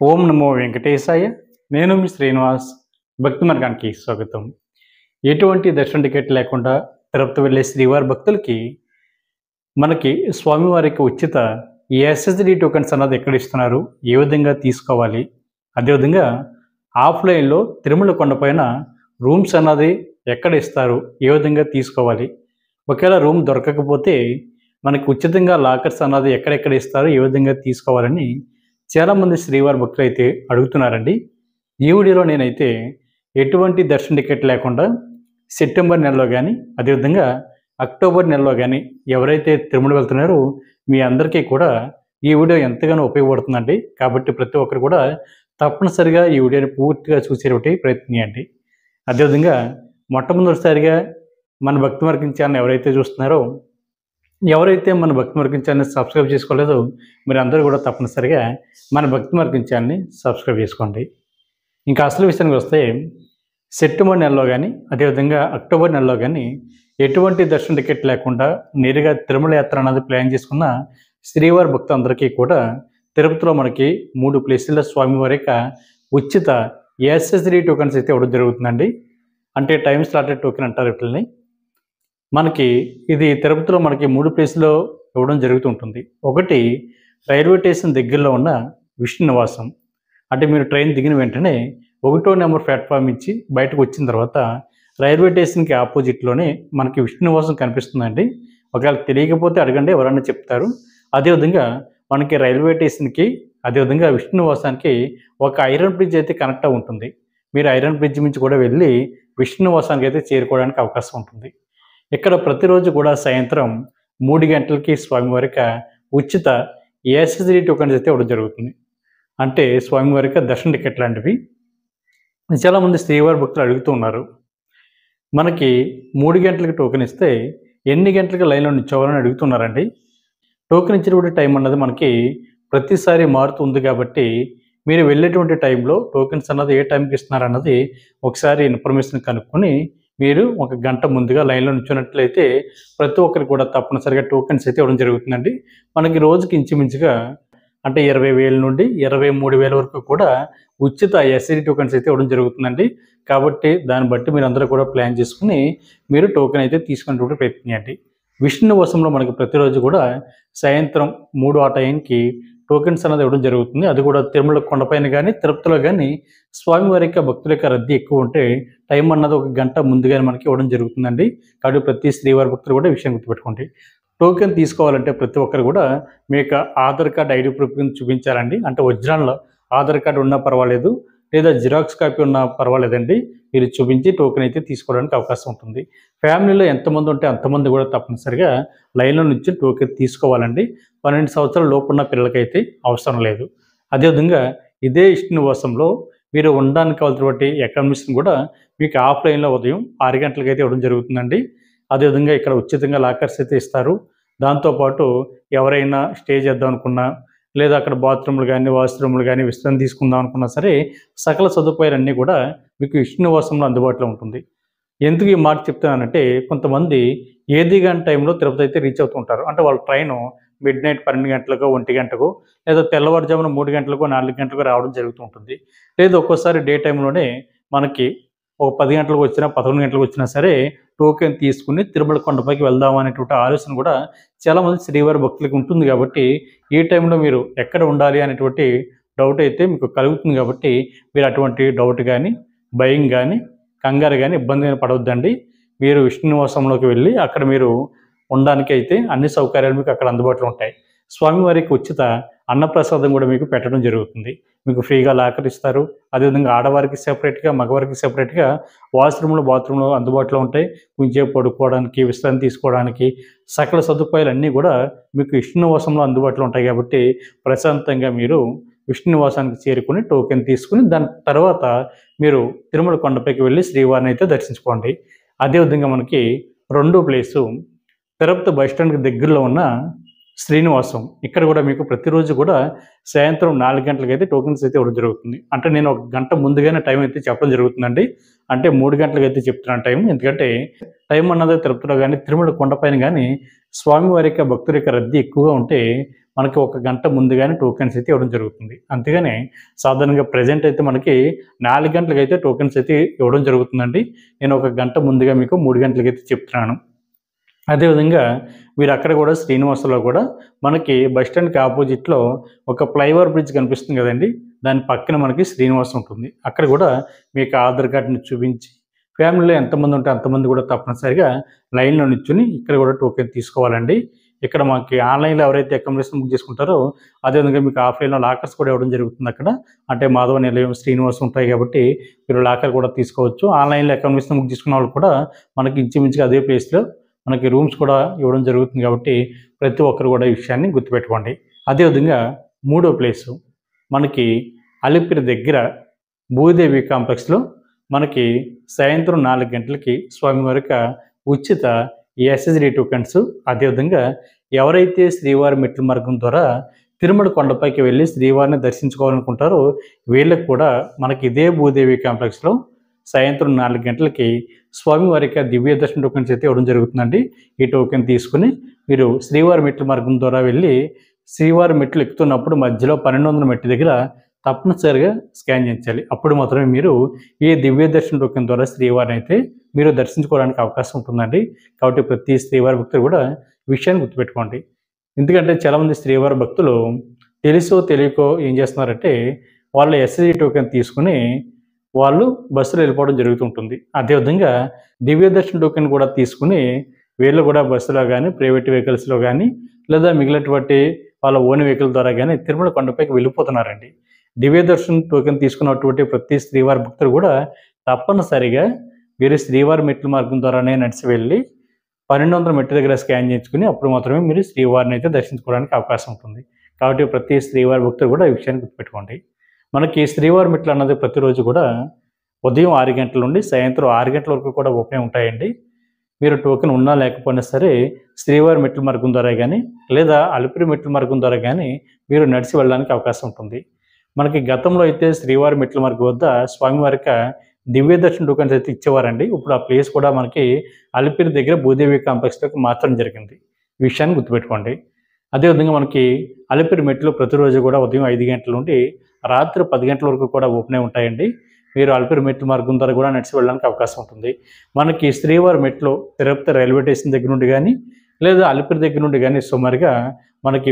ఓం నమో వెంకటేశాయ. నేను మీ శ్రీనివాస్. భక్తి మార్గానికి స్వాగతం. ఎటువంటి దర్శన టికెట్ లేకుండా తిరుపతి వెళ్ళే శ్రీవారి భక్తులకి మనకి స్వామివారికి ఉచిత ఎస్ఎస్డి టోకెన్స్ అన్నది ఎక్కడ ఇస్తున్నారు, ఏ విధంగా తీసుకోవాలి, అదేవిధంగా ఆఫ్లైన్లో తిరుమల కొండపైన రూమ్స్ అన్నది ఎక్కడ ఇస్తారు, ఏ విధంగా తీసుకోవాలి, ఒకవేళ రూమ్ దొరకకపోతే మనకి ఉచితంగా లాకర్స్ అన్నది ఎక్కడెక్కడ ఇస్తారు, ఏ విధంగా తీసుకోవాలని చాలామంది శ్రీవారి భక్తులు అయితే అడుగుతున్నారండి. ఈ వీడియోలో నేనైతే ఎటువంటి దర్శన టికెట్ లేకుండా సెప్టెంబర్ నెలలో కానీ అదేవిధంగా అక్టోబర్ నెలలో కానీ ఎవరైతే తిరుమల వెళ్తున్నారో మీ అందరికీ కూడా ఈ వీడియో ఎంతగానో ఉపయోగపడుతుందండి. కాబట్టి ప్రతి ఒక్కరు కూడా తప్పనిసరిగా ఈ వీడియోని పూర్తిగా చూసేటువంటి ప్రయత్నించండి. అదేవిధంగా మొట్టమొదటిసారిగా మన భక్తి మార్గం ఛానల్ ఎవరైతే చూస్తున్నారో ఎవరైతే మన భక్తి మార్గం ఛానల్ సబ్స్క్రైబ్ చేసుకోలేదో మీరు అందరూ కూడా తప్పనిసరిగా మన భక్తి మార్గం ఛానల్ని సబ్స్క్రైబ్ చేసుకోండి. ఇంకా అసలు విషయానికి వస్తే సెప్టెంబర్ నెలలో కానీ అదేవిధంగా అక్టోబర్ నెలలో కానీ ఎటువంటి దర్శన టికెట్ లేకుండా నేరుగా తిరుమల యాత్ర అన్నది ప్లాన్ చేసుకున్న శ్రీవారి భక్తులందరికీ కూడా తిరుపతిలో మనకి 3 ప్లేసుల స్వామివారి యొక్క ఉచిత ఎస్ఎస్డి టోకెన్స్ అయితే ఇవ్వడం జరుగుతుందండి. అంటే టైం స్లాటెడ్ టోకెన్ అంటారు వీటిని. మనకి ఇది తిరుపతిలో మనకి 3 ప్లేస్లో ఇవ్వడం జరుగుతుంటుంది. ఒకటి రైల్వే స్టేషన్ దగ్గరలో ఉన్న విష్ణు నివాసం. అంటే మీరు ట్రైన్ దిగిన వెంటనే 1వ నెంబర్ ప్లాట్ఫామ్ ఇచ్చి బయటకు వచ్చిన తర్వాత రైల్వే స్టేషన్కి ఆపోజిట్లోనే మనకి విష్ణు నివాసం కనిపిస్తుందండి. ఒకవేళ తెలియకపోతే అడగండి, ఎవరన్నా చెప్తారు. అదేవిధంగా మనకి రైల్వే స్టేషన్కి అదేవిధంగా విష్ణు నివాసానికి ఒక ఐరన్ బ్రిడ్జ్ అయితే కనెక్ట్ అయి ఉంటుంది. మీరు ఐరన్ బ్రిడ్జ్ నుంచి కూడా వెళ్ళి విష్ణు నివాసానికి అయితే చేరుకోవడానికి అవకాశం ఉంటుంది. ఇక్కడ ప్రతిరోజు కూడా సాయంత్రం 3 గంటలకి స్వామివారికి ఉచిత ఎస్ఎస్డి టోకెన్స్ అయితే ఇవ్వడం జరుగుతుంది. అంటే స్వామివారికి దర్శన టికెట్ లాంటివి. చాలామంది శ్రీవారి భక్తులు అడుగుతూ ఉన్నారు, మనకి 3 గంటలకి టోకెన్ ఇస్తే ఎన్ని గంటలకి లైన్లో నిల్చోవాలని అడుగుతున్నారండి. టోకెన్ ఇచ్చినటువంటి టైం అన్నది మనకి ప్రతిసారి మారుతుంది కాబట్టి మీరు వెళ్ళేటువంటి టైంలో టోకెన్స్ అన్నది ఏ టైంకి ఇస్తున్నారు అన్నది ఒకసారి ఇన్ఫర్మేషన్ కనుక్కొని మీరు 1 గంట ముందుగా లైన్లో నిల్చున్నట్లయితే ప్రతి ఒక్కరికి కూడా తప్పనిసరిగా టోకెన్స్ అయితే ఇవ్వడం జరుగుతుందండి. మనకి రోజుకి ఇంచుమించుగా అంటే 20,000 నుండి 23,000 వరకు కూడా ఉచిత ఎస్ఎస్డి టోకెన్స్ అయితే ఇవ్వడం జరుగుతుందండి. కాబట్టి దాన్ని బట్టి మీరు అందరూ కూడా ప్లాన్ చేసుకుని మీరు టోకెన్ అయితే తీసుకునేటువంటి ప్రయత్నించండి. విష్ణు నివాసంలో మనకి ప్రతిరోజు కూడా సాయంత్రం 3 ఆ టైంకి టోకెన్స్ అనేది ఇవ్వడం జరుగుతుంది. అది కూడా తిరుమల కొండపైన కానీ తిరుపతిలో కానీ స్వామివారి యొక్క భక్తుల యొక్క రద్దీ ఎక్కువ ఉంటే టైం అన్నది 1 గంట ముందుగానే మనకి ఇవ్వడం జరుగుతుందండి. కాబట్టి ప్రతి శ్రీవారి భక్తులు కూడా ఈ విషయం గుర్తుపెట్టుకోండి. టోకెన్ తీసుకోవాలంటే ప్రతి ఒక్కరు కూడా మీ యొక్క ఆధార్ కార్డ్ ఐడి ప్రూఫ్ చూపించాలండి. అంటే ఒరిజినల్ ఆధార్ కార్డు ఉన్నా పర్వాలేదు, లేదా జిరాక్స్ కాపీ ఉన్నా పర్వాలేదండి. మీరు చూపించి టోకెన్ అయితే తీసుకోవడానికి అవకాశం ఉంటుంది. ఫ్యామిలీలో ఎంతమంది ఉంటే అంతమంది కూడా తప్పనిసరిగా లైన్లో నుంచి టోకెన్ తీసుకోవాలండి. 12 సంవత్సరాల లోపు ఉన్న పిల్లలకైతే అవసరం లేదు. అదేవిధంగా ఇదే విష్ణు నివాసంలో మీరు ఉండడానికి కావాల్సినటువంటి అకామిడేషన్ కూడా మీకు ఆఫ్లైన్లో ఉదయం 6 గంటలకైతే ఇవ్వడం జరుగుతుందండి. అదేవిధంగా ఇక్కడ ఉచితంగా లాకర్స్ అయితే ఇస్తారు. దాంతోపాటు ఎవరైనా స్టే చేద్దాం అనుకున్నా, లేదా అక్కడ బాత్రూమ్లు కానీ వాష్రూమ్లు కానీ విశ్రాంతి తీసుకుందాం అనుకున్నా సరే సకల సదుపాయాలన్నీ కూడా మీకు విష్ణు నివాసంలో అందుబాటులో ఉంటుంది. ఎందుకు ఈ మాట చెప్తున్నానంటే కొంతమంది ఏది గంట టైంలో తిరుపతి అయితే రీచ్ అవుతుంటారు. అంటే వాళ్ళ ట్రైను మిడ్‌నైట్ 12 గంటలకో 1 గంటకో లేదా తెల్లవారుజామున 3 గంటలకో 4 గంటలకో రావడం జరుగుతూ ఉంటుంది. లేదా ఒక్కోసారి డే టైంలోనే మనకి ఒక 10 గంటలకు వచ్చినా 11 గంటలకు వచ్చినా సరే టోకెన్ తీసుకుని తిరుమల కొండపైకి వెళ్దాం అనేటువంటి ఆలోచన కూడా చాలామంది శ్రీవారి భక్తులకు ఉంటుంది. కాబట్టి ఈ టైంలో మీరు ఎక్కడ ఉండాలి అనేటువంటి డౌట్ అయితే మీకు కలుగుతుంది. కాబట్టి మీరు అటువంటి డౌట్ కానీ భయం కానీ కంగారు కానీ ఇబ్బంది పడవద్దండి. మీరు విష్ణు నివాసంలోకి వెళ్ళి అక్కడ మీరు ఉండడానికి అయితే అన్ని సౌకర్యాలు మీకు అక్కడ అందుబాటులో ఉంటాయి. స్వామివారికి ఉచిత అన్నప్రసాదం కూడా మీకు పెట్టడం జరుగుతుంది. మీకు ఫ్రీగా లాకర్ ఇస్తారు. అదేవిధంగా ఆడవారికి సెపరేట్గా మగవారికి సెపరేట్గా వాష్రూమ్లు బాత్రూమ్లు అందుబాటులో ఉంటాయి. కొంచెం పడుకోవడానికి విశ్రాంతి తీసుకోవడానికి సకల సదుపాయాలు అన్నీ కూడా మీకు విష్ణు నివాసంలో అందుబాటులో ఉంటాయి. కాబట్టి ప్రశాంతంగా మీరు విష్ణు నివాసానికి చేరుకుని టోకెన్ తీసుకుని దాని తర్వాత మీరు తిరుమల కొండపైకి వెళ్ళి శ్రీవారిని అయితే దర్శించుకోండి. అదేవిధంగా మనకి 2వ ప్లేసు తిరుపతి బస్టాండ్కి దగ్గరలో ఉన్న శ్రీనివాసం. ఇక్కడ కూడా మీకు ప్రతిరోజు కూడా సాయంత్రం 4 గంటలకైతే టోకెన్స్ అయితే ఇవ్వడం జరుగుతుంది. అంటే నేను 1 గంట ముందుగానే టైం అయితే చెప్పడం జరుగుతుందండి. అంటే 3 గంటలకైతే చెప్తున్నాను టైం. ఎందుకంటే టైం అన్నది తిరుపతిలో కానీ తిరుమల కొండపైన కానీ స్వామివారి యొక్క భక్తుల యొక్క రద్దీ ఎక్కువగా ఉంటే మనకి ఒక గంట ముందుగానే టోకెన్స్ అయితే ఇవ్వడం జరుగుతుంది. అంతేగాని సాధారణంగా ప్రెజెంట్ అయితే మనకి 4 గంటలకైతే టోకెన్స్ అయితే ఇవ్వడం జరుగుతుందండి. నేను ఒక గంట ముందుగా మీకు 3 గంటలకైతే చెప్తున్నాను. అదేవిధంగా మీరు అక్కడ కూడా శ్రీనివాసలో కూడా మనకి బస్ స్టాండ్‌కి ఆపోజిట్‌లో ఒక ఫ్లైఓవర్ బ్రిడ్జ్ కనిపిస్తుంది కదండీ! దాని పక్కన మనకి శ్రీనివాస్ ఉంటుంది. అక్కడ కూడా మీకు ఆధార్ కార్డ్‌ని చూపించి ఫ్యామిలీలో ఎంతమంది ఉంటే అంతమంది కూడా తప్పనిసరిగా లైన్‌లో నిల్చొని ఇక్కడ కూడా టోకెన్ తీసుకోవాలండి. ఇక్కడ మనకి ఆన్‌లైన్‌లో ఎవరైతే అకామిడేషన్ బుక్ చేసుకుంటారో అదేవిధంగా మీకు ఆఫ్‌లైన్‌లో లాకర్స్ కూడా ఇవ్వడం జరుగుతుంది అక్కడ. అంటే మాధవ నిలయం, శ్రీనివాస్ ఉంటాయి కాబట్టి మీరు లాకర్ కూడా తీసుకోవచ్చు. ఆన్‌లైన్‌లో అకామిడేషన్ బుక్ చేసుకున్న వాళ్ళు కూడా మనకి ఇంచుమించుగా అదే ప్లేస్‌లో మనకి రూమ్స్ కూడా ఇవ్వడం జరుగుతుంది కాబట్టి ప్రతి ఒక్కరు కూడా ఈ విషయాన్ని గుర్తుపెట్టుకోండి. అదేవిధంగా మూడో ప్లేసు మనకి అలిపిరి దగ్గర భూదేవి కాంప్లెక్స్‌లో మనకి సాయంత్రం 4 గంటలకి స్వామివారి యొక్క ఉచిత ఎస్ఎస్‌డి టోకెన్స్ అదేవిధంగా ఎవరైతే శ్రీవారి మెట్ల మార్గం ద్వారా తిరుమల కొండపైకి వెళ్ళి శ్రీవారిని దర్శించుకోవాలనుకుంటారో వీళ్ళకి కూడా మనకి ఇదే భూదేవి కాంప్లెక్స్‌లో సాయంత్రం 4 గంటలకి స్వామివారి యొక్క దివ్య దర్శన టోకెన్స్ అయితే ఇవ్వడం జరుగుతుందండి. ఈ టోకెన్ తీసుకొని మీరు శ్రీవారి మెట్ల మార్గం ద్వారా వెళ్ళి శ్రీవారి మెట్లు ఎక్కుతున్నప్పుడు మధ్యలో 1200 మెట్టు దగ్గర తప్పనిసరిగా స్కాన్ చేయించాలి. అప్పుడు మాత్రమే మీరు ఈ దివ్య దర్శన టోకెన్ ద్వారా శ్రీవారిని అయితే మీరు దర్శించుకోవడానికి అవకాశం ఉంటుందండి. కాబట్టి ప్రతి శ్రీవారి భక్తులు కూడా ఈ విషయాన్ని గుర్తుపెట్టుకోండి. ఎందుకంటే చాలామంది శ్రీవారి భక్తులు తెలుసో తెలియకో ఏం చేస్తున్నారంటే వాళ్ళ ఎస్ఎస్‌డి టోకెన్ తీసుకొని వాళ్ళు బస్సులో వెళ్ళిపోవడం జరుగుతుంటుంది. అదేవిధంగా దివ్య దర్శన టోకెన్ కూడా తీసుకొని వీళ్ళు కూడా బస్సులో గానీ, ప్రైవేట్ వెహికల్స్‌లో గానీ లేదా మిగిలినటువంటి వాళ్ళ ఓన్ వెహికల్ ద్వారా గానీ తిరుమల కొండపైకి వెళ్ళిపోతున్నారండి. దివ్య దర్శన్ టోకెన్ తీసుకున్నటువంటి ప్రతి శ్రీవారి భక్తులు కూడా తప్పనిసరిగా మీరు శ్రీవారి మెట్ల మార్గం ద్వారానే నడిచి వెళ్ళి 1200 మెట్ల దగ్గర స్కాన్ చేయించుకొని అప్పుడు మాత్రమే మీరు శ్రీవారిని అయితే దర్శించుకోవడానికి అవకాశం ఉంటుంది. కాబట్టి ప్రతి శ్రీవారి భక్తులు కూడా ఈ విషయాన్ని గుర్తుపెట్టుకోండి. మనకి శ్రీవారి మెట్లు అన్నది ప్రతిరోజు కూడా ఉదయం 6 గంటల నుండి సాయంత్రం 6 గంటల వరకు కూడా ఓపెన్ ఉంటాయండి. మీరు టోకెన్ ఉన్నా లేకపోయినా సరే శ్రీవారి మెట్ల మార్గం ద్వారా గానీ లేదా అలిపిరి మెట్ల మార్గం ద్వారా గానీ మీరు నడిచి వెళ్ళడానికి అవకాశం ఉంటుంది. మనకి గతంలో అయితే శ్రీవారి మెట్ల మార్గం వద్ద స్వామివారి యొక్క దివ్య దర్శన టోకెన్స్ అయితే ఇచ్చేవారండి. ఇప్పుడు ఆ ప్లేస్ కూడా మనకి అలిపిరి దగ్గర భూదేవి కాంప్లెక్స్‌లోకి మార్చడం జరిగింది. ఈ విషయాన్ని గుర్తుపెట్టుకోండి. అదేవిధంగా మనకి అలిపిరి మెట్లు ప్రతిరోజు కూడా ఉదయం 5 గంటల నుండి రాత్రి 10 గంటల వరకు కూడా ఓపెన్ అయి ఉంటాయండి. మీరు అలిపిరి మెట్ల మార్గం ద్వారా కూడా నడిచి వెళ్ళడానికి అవకాశం ఉంటుంది. మనకి శ్రీవారి మెట్లు తిరుపతి రైల్వే స్టేషన్ దగ్గర నుండి గానీ లేదా అలిపిరి దగ్గర నుండి గానీ సుమారుగా మనకి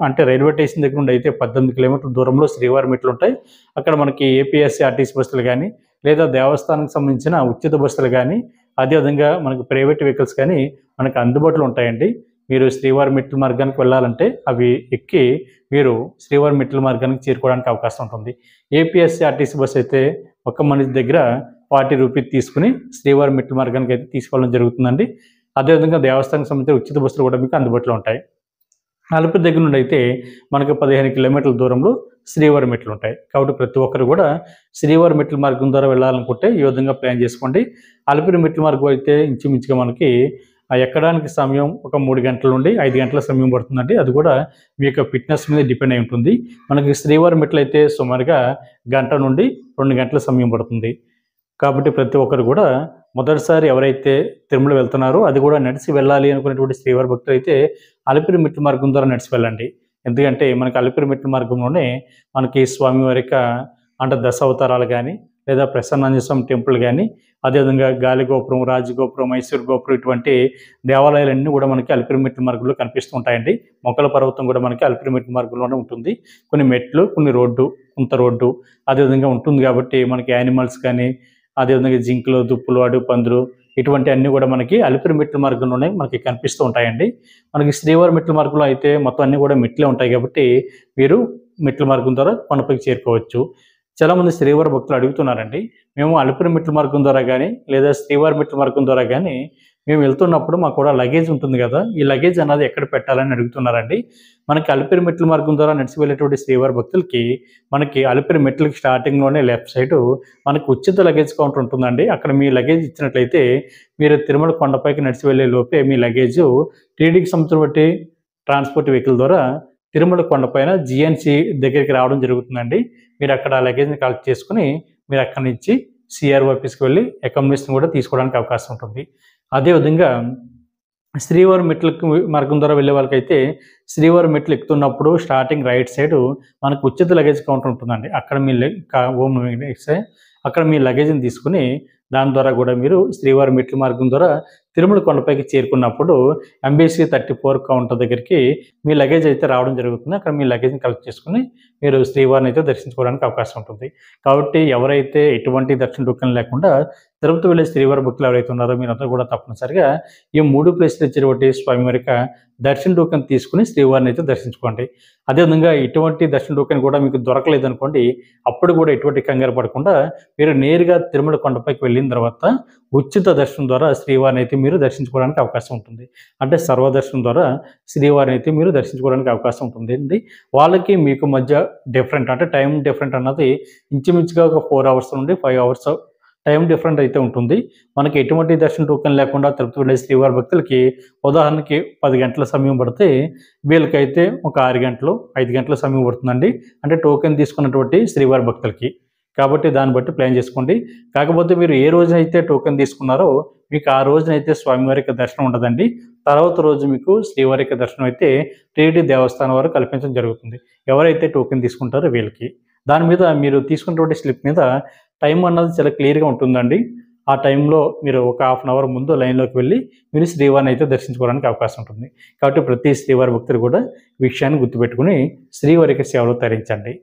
అంటే రైల్వే స్టేషన్ దగ్గర నుండి అయితే 18 కిలోమీటర్ల దూరంలో శ్రీవారి మెట్లు ఉంటాయి. అక్కడ మనకి ఏపీఎస్ఆర్టీసీ బస్సులు గానీ లేదా దేవస్థానానికి సంబంధించిన ఉచిత బస్సులు గానీ అదేవిధంగా మనకి ప్రైవేట్ వెహికల్స్ కానీ మనకు అందుబాటులో ఉంటాయండి. మీరు శ్రీవారి మెట్ల మార్గానికి వెళ్ళాలంటే అవి ఎక్కి మీరు శ్రీవారి మెట్ల మార్గానికి చేరుకోవడానికి అవకాశం ఉంటుంది. ఏపీఎస్ఆర్టీసీ బస్సు అయితే ఒక మనిషి దగ్గర 40 రూపీస్ తీసుకుని శ్రీవారి మెట్ల మార్గానికి అయితే తీసుకెళ్ళడం జరుగుతుందండి. అదేవిధంగా దేవస్థానానికి సంబంధించిన ఉచిత బస్సులు కూడా మీకు అందుబాటులో ఉంటాయి. అలిపిరి దగ్గర నుండి అయితే మనకు 15 కిలోమీటర్ల దూరంలో శ్రీవారి మెట్లు ఉంటాయి. కాబట్టి ప్రతి ఒక్కరు కూడా శ్రీవారి మెట్ల మార్గం ద్వారా వెళ్ళాలనుకుంటే ఈ విధంగా ప్లాన్ చేసుకోండి. అలిపిరి మెట్ల మార్గం అయితే ఇంచుమించుగా మనకి ఎక్కడానికి సమయం ఒక 3 గంటల నుండి 5 గంటల సమయం పడుతుందండి. అది కూడా మీ యొక్క ఫిట్‌నెస్ మీద డిపెండ్ అయి ఉంటుంది. మనకి శ్రీవారి మెట్లు అయితే సుమారుగా గంట నుండి 2 గంటల సమయం పడుతుంది. కాబట్టి ప్రతి ఒక్కరు కూడా మొదటిసారి ఎవరైతే తిరుమల వెళ్తున్నారో అది కూడా నడిచి వెళ్ళాలి అనుకునేటువంటి శ్రీవారి భక్తులు అయితే అలిపిరి మెట్ల మార్గం ద్వారా నడిచి వెళ్ళండి. ఎందుకంటే మనకి అలిపిరి మెట్ల మార్గంలోనే మనకి స్వామివారి యొక్క అంటే దశావతారాలు కానీ లేదా ప్రసన్నాంజనేయ స్వామి టెంపుల్ కానీ అదేవిధంగా గాలిగోపురం, రాజగోపురం, మైసూర్ గోపురం ఇటువంటి దేవాలయాలన్నీ కూడా మనకి అలిపిరి మెట్ల మార్గంలో కనిపిస్తూ ఉంటాయండి. మొక్కల పర్వతం కూడా మనకి అలిపిరి మెట్ల మార్గంలోనే ఉంటుంది. కొన్ని మెట్లు, కొన్ని రోడ్డు, కొంత రోడ్డు అదేవిధంగా ఉంటుంది కాబట్టి మనకి యానిమల్స్ కానీ అదేవిధంగా జింకలు, దుప్పులు, అడవి పందులు ఇటువంటి అన్నీ కూడా మనకి అలిపిరి మెట్ల మార్గంలోనే మనకి కనిపిస్తూ ఉంటాయండి. మనకి శ్రీవారి మెట్ల మార్గంలో అయితే మొత్తం అన్నీ కూడా మెట్లే ఉంటాయి కాబట్టి మీరు మెట్ల మార్గం ద్వారా కొండపైకి చేరుకోవచ్చు. చాలామంది శ్రీవారి భక్తులు అడుగుతున్నారండి, మేము అలిపిరి మెట్ల మార్గం ద్వారా కానీ లేదా శ్రీవారి మెట్ల మార్గం ద్వారా కానీ మేము వెళ్తున్నప్పుడు మాకు కూడా లగేజ్ ఉంటుంది కదా, ఈ లగేజ్ అన్నది ఎక్కడ పెట్టాలని అడుగుతున్నారండి. మనకి అలిపిరి మెట్ల మార్గం ద్వారా నడిచి వెళ్ళేటువంటి శ్రీవారి భక్తులకి మనకి అలిపిరి మెట్లకి స్టార్టింగ్లోనే లెఫ్ట్ సైడ్ మనకి ఉచిత లగేజ్ కౌంటర్ ఉంటుందండి. అక్కడ మీ లగేజ్ ఇచ్చినట్లయితే మీరు తిరుమల కొండపైకి నడిచి వెళ్ళే లోపే మీ లగేజ్ టీడీకి సంబంధించిన బట్టి ట్రాన్స్పోర్ట్ వెహికల్ ద్వారా తిరుమల కొండపైన జీఎన్సీ దగ్గరికి రావడం జరుగుతుందండి. మీరు అక్కడ లగేజ్ని కలెక్ట్ చేసుకుని మీరు అక్కడి నుంచి సిఆర్ ఆఫీస్కి వెళ్ళి అకామిడేషన్ కూడా తీసుకోవడానికి అవకాశం ఉంటుంది. అదేవిధంగా శ్రీవారి మెట్లకు మార్గం ద్వారా వెళ్ళే వాళ్ళకైతే శ్రీవారి మెట్లు ఎక్కుతున్నప్పుడు స్టార్టింగ్ రైట్ సైడ్ మనకు ఉచిత లగేజ్ కౌంటర్ ఉంటుందండి. అక్కడ మీ ఓం వెంకటేశాయ అక్కడ మీ లగేజ్ని తీసుకుని దాని ద్వారా కూడా మీరు శ్రీవారి మెట్ల మార్గం ద్వారా తిరుమల కొండపైకి చేరుకున్నప్పుడు ఎంబీసీ 34 కౌంటర్ దగ్గరికి మీ లగేజ్ అయితే రావడం జరుగుతుంది. అక్కడ మీ లగేజ్ని కలెక్ట్ చేసుకుని మీరు శ్రీవారిని అయితే దర్శించుకోవడానికి అవకాశం ఉంటుంది. కాబట్టి ఎవరైతే ఎటువంటి దర్శన టోకెన్ లేకుండా తిరుపతి వెళ్ళే శ్రీవారి భక్తులు ఎవరైతే ఉన్నారో మీరంతా కూడా తప్పనిసరిగా ఈ 3 ప్లేస్లు ఇచ్చినటువంటి స్వామివారి యొక్క దర్శన టోకెన్ తీసుకుని శ్రీవారిని అయితే దర్శించుకోండి. అదేవిధంగా ఎటువంటి దర్శన టోకెన్ కూడా మీకు దొరకలేదనుకోండి, అప్పుడు కూడా ఎటువంటి కంగారు పడకుండా మీరు నేరుగా తిరుమల కొండపైకి వెళ్ళిన తర్వాత ఉచిత దర్శనం ద్వారా శ్రీవారిని అయితే మీరు దర్శించుకోవడానికి అవకాశం ఉంటుంది. అంటే సర్వదర్శనం ద్వారా శ్రీవారిని అయితే మీరు దర్శించుకోవడానికి అవకాశం ఉంటుంది అండి. వాళ్ళకి మీకు మధ్య డిఫరెంట్ అంటే టైం డిఫరెంట్ అన్నది ఇంచుమించుగా ఒక 4 అవర్స్ నుండి 5 అవర్స్ టైం డిఫరెంట్ అయితే ఉంటుంది. మనకి ఎటువంటి దర్శన టోకెన్ లేకుండా తిరుపతి వెళ్ళే శ్రీవారి భక్తులకి ఉదాహరణకి 10 గంటల సమయం పడితే వీళ్ళకైతే ఒక 6 గంటలు 5 గంటల సమయం పడుతుందండి. అంటే టోకెన్ తీసుకున్నటువంటి శ్రీవారి భక్తులకి. కాబట్టి దాన్ని బట్టి ప్లాన్ చేసుకోండి. కాకపోతే మీరు ఏ రోజైతే టోకెన్ తీసుకున్నారో మీకు ఆ రోజునైతే స్వామివారి యొక్క దర్శనం ఉండదండి. తర్వాత రోజు మీకు శ్రీవారి యొక్క దర్శనం అయితే టీటీడీ దేవస్థానం వారు కల్పించడం జరుగుతుంది. ఎవరైతే టోకెన్ తీసుకుంటారో వీళ్ళకి. దాని మీద మీరు తీసుకున్నటువంటి స్లిప్ మీద టైం అన్నది చాలా క్లియర్‌గా ఉంటుందండి. ఆ టైంలో మీరు ఒక హాఫ్ అన్ అవర్ ముందు లైన్‌లోకి వెళ్ళి మీరు శ్రీవారిని అయితే దర్శించుకోవడానికి అవకాశం ఉంటుంది. కాబట్టి ప్రతి శ్రీవారి భక్తులు కూడా ఈ విషయాన్ని గుర్తుపెట్టుకొని శ్రీవారి యొక్క సేవలో తరించండి.